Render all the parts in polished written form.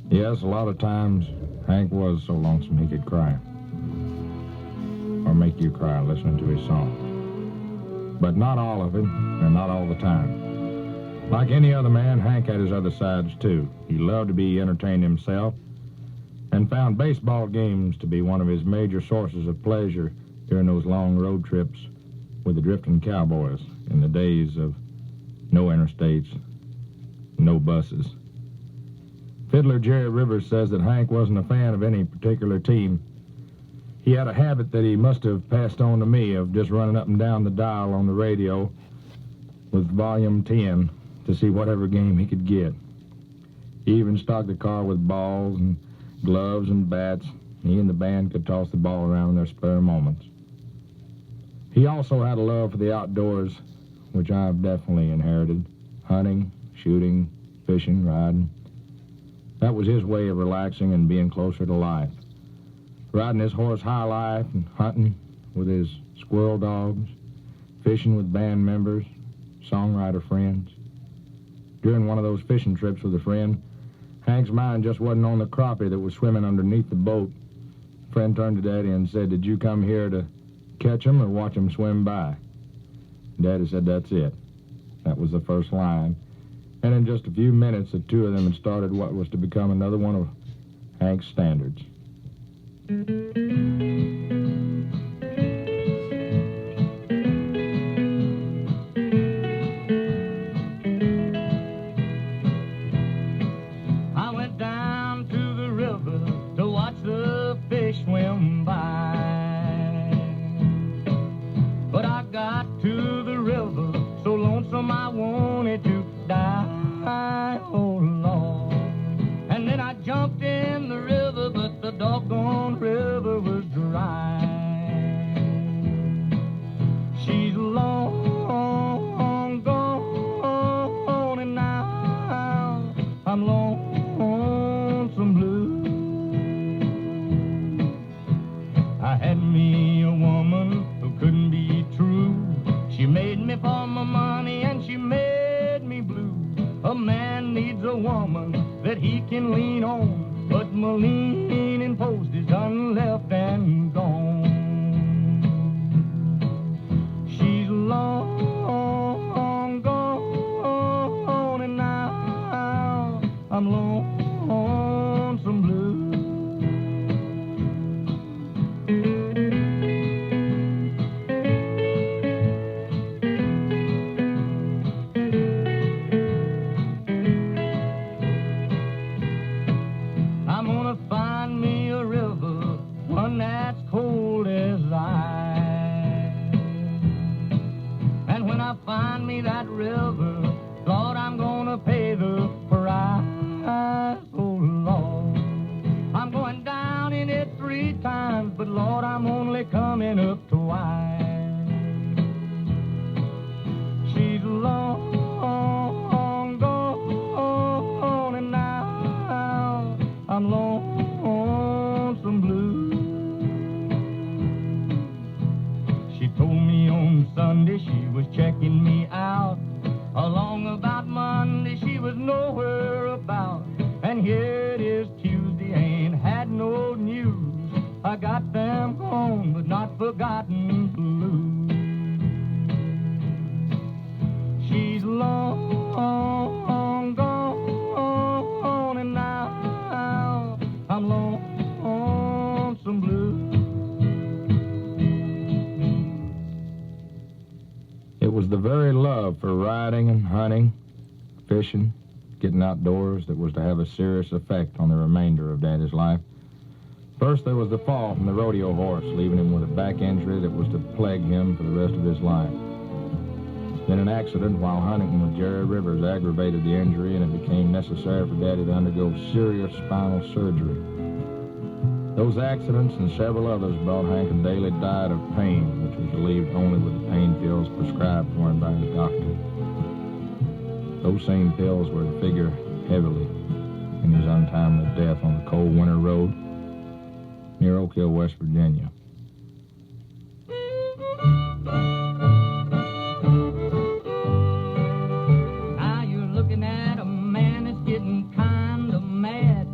Yes, a lot of times Hank was so lonesome he could cry. Or make you cry listening to his song. But not all of it, and not all the time. Like any other man, Hank had his other sides, too. He loved to be entertained himself and found baseball games to be one of his major sources of pleasure during those long road trips with the drifting cowboys in the days of no interstates, no buses. Fiddler Jerry Rivers says that Hank wasn't a fan of any particular team. He had a habit that he must have passed on to me of just running up and down the dial on the radio with volume 10 to see whatever game he could get. He even stocked the car with balls and gloves and bats. He and the band could toss the ball around in their spare moments. He also had a love for the outdoors, which I've definitely inherited. Hunting, shooting, fishing, riding. That was his way of relaxing and being closer to life. Riding his horse High Life and hunting with his squirrel dogs, fishing with band members, songwriter friends. During one of those fishing trips with a friend, Hank's mind just wasn't on the crappie that was swimming underneath the boat. A friend turned to Daddy and said, "Did you come here to catch 'em or watch 'em swim by?" Daddy said, "That's it." That was the first line. And in just a few minutes, the two of them had started what was to become another one of Hank's standards. I went down to the river to watch the fish swim by. But I got to the river so lonesome I wanted to die, oh Lord. And then I jumped in the river, but the doggone river was dry. She's long gone, and now I'm lonesome blue. I had me a woman who couldn't be true. She made me for my money and she made me blue. A man needs a woman that he can lean on, but my leaning post is done left and gone. She's long gone, and now I'm lonesome blue. I'm gonna find me a river, one that's cold as ice. And when I find me that river, Lord, I'm gonna pay the price. Oh Lord, I'm going down in it 3 times, but Lord, I'm only coming up twice. She's long gone, and now I'm lonesome blue. She told me on Sunday she was checking me out. Along about Monday she was nowhere about. And here it is Tuesday, ain't had no news. I got them gone, but not forgotten blue. She's long gone, and now I'm lonesome blue. It was the very love for riding and hunting, fishing, getting outdoors that was to have a serious effect on the remainder of Daddy's life. First, there was the fall from the rodeo horse, leaving him with a back injury that was to plague him for the rest of his life. Then an accident while hunting with Jerry Rivers aggravated the injury, and it became necessary for Daddy to undergo serious spinal surgery. Those accidents and several others brought Hank a daily diet of pain, which was relieved only with the pain pills prescribed for him by his doctor. Those same pills were to figure heavily in his untimely death on the cold winter road near Oak Hill, West Virginia. Now you're looking at a man that's getting kind of mad.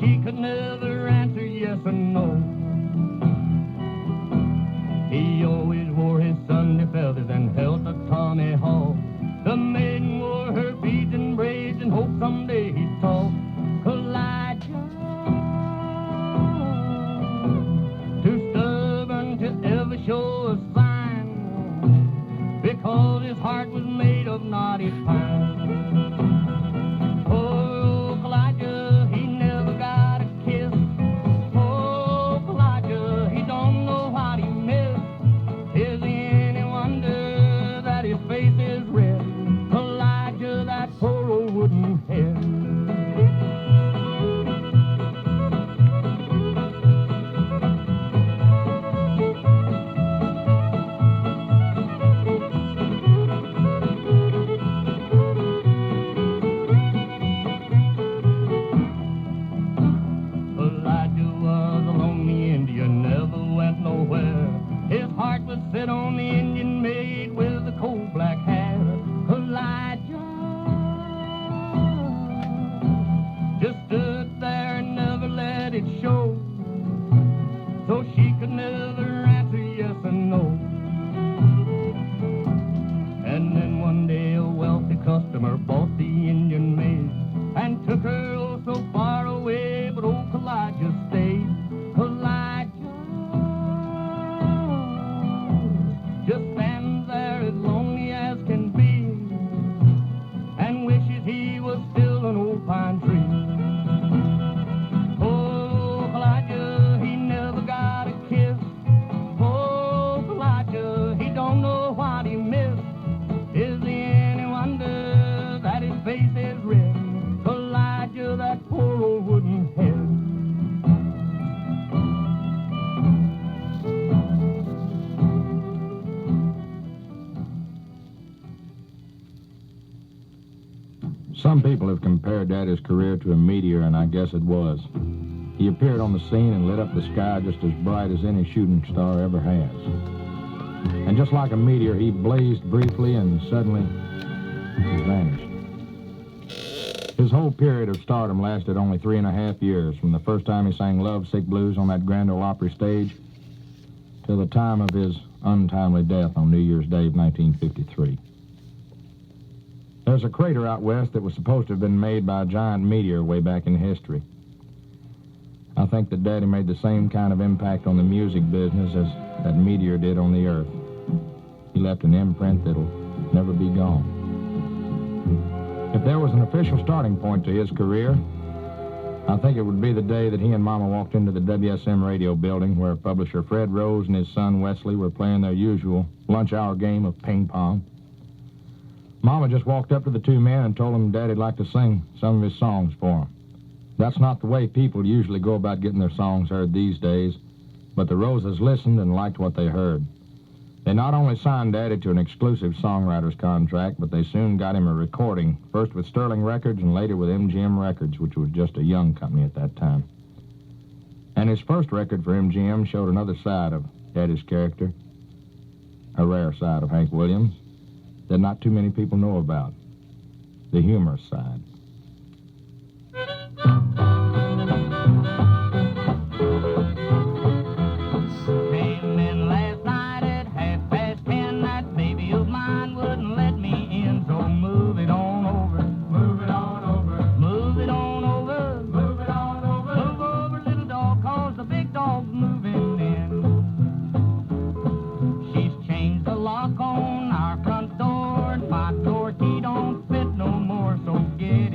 she could never answer yes or no. He always wore his Sunday feathers and held a tomahawk. The maiden wore her beads and braids and hoped someday he'd talk. Elijah, too stubborn to ever show a sign, because his heart was made of knotty pine. Oh, Elijah, he never got a kiss. Oh, Elijah, he don't know what he missed. Is it any wonder that his face is red? Elijah, that poor old wooden head. Elijah was a lonely Indian, never went nowhere. His heart was set on the Indian maid with the coal black hair. Elijah just stood there and never let it show, so she could never answer yes or no. And then one day a wealthy customer bought the Indian maid and took her oh so far away, but old Elijah stayed. Elijah just stands there as lonely as can be and wishes he was still an old pine tree. Oh, Elijah, he never got a kiss. Oh, Elijah, he don't know what he missed. Is there any wonder that his face is red? Elijah, that poor old wooden head. Some people have compared Daddy's career to a meteor, and I guess it was. He appeared on the scene and lit up the sky just as bright as any shooting star ever has. And just like a meteor, he blazed briefly and suddenly he vanished. His whole period of stardom lasted only 3.5 years, from the first time he sang Love Sick Blues on that Grand Ole Opry stage till the time of his untimely death on New Year's Day of 1953. There's a crater out west that was supposed to have been made by a giant meteor way back in history. I think that Daddy made the same kind of impact on the music business as that meteor did on the earth. He left an imprint that'll never be gone. If there was an official starting point to his career, I think it would be the day that he and Mama walked into the WSM radio building where publisher Fred Rose and his son Wesley were playing their usual lunch hour game of ping pong. Mama just walked up to the two men and told them Daddy'd like to sing some of his songs for them. That's not the way people usually go about getting their songs heard these days, but the Roses listened and liked what they heard. They not only signed Daddy to an exclusive songwriter's contract, but they soon got him a recording, first with Sterling Records and later with MGM Records, which was just a young company at that time. And his first record for MGM showed another side of Daddy's character, a rare side of Hank Williams that not too many people know about, the humorous side. Came in last night at 10:30. That baby of mine wouldn't let me in, so move it on over. Move it on over. Move it on over. Move it on over. Move over, little dog, 'cause the big dog's moving in. She's changed the lock on our front door, and my door key don't fit no more, so get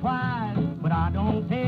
twice, but I don't take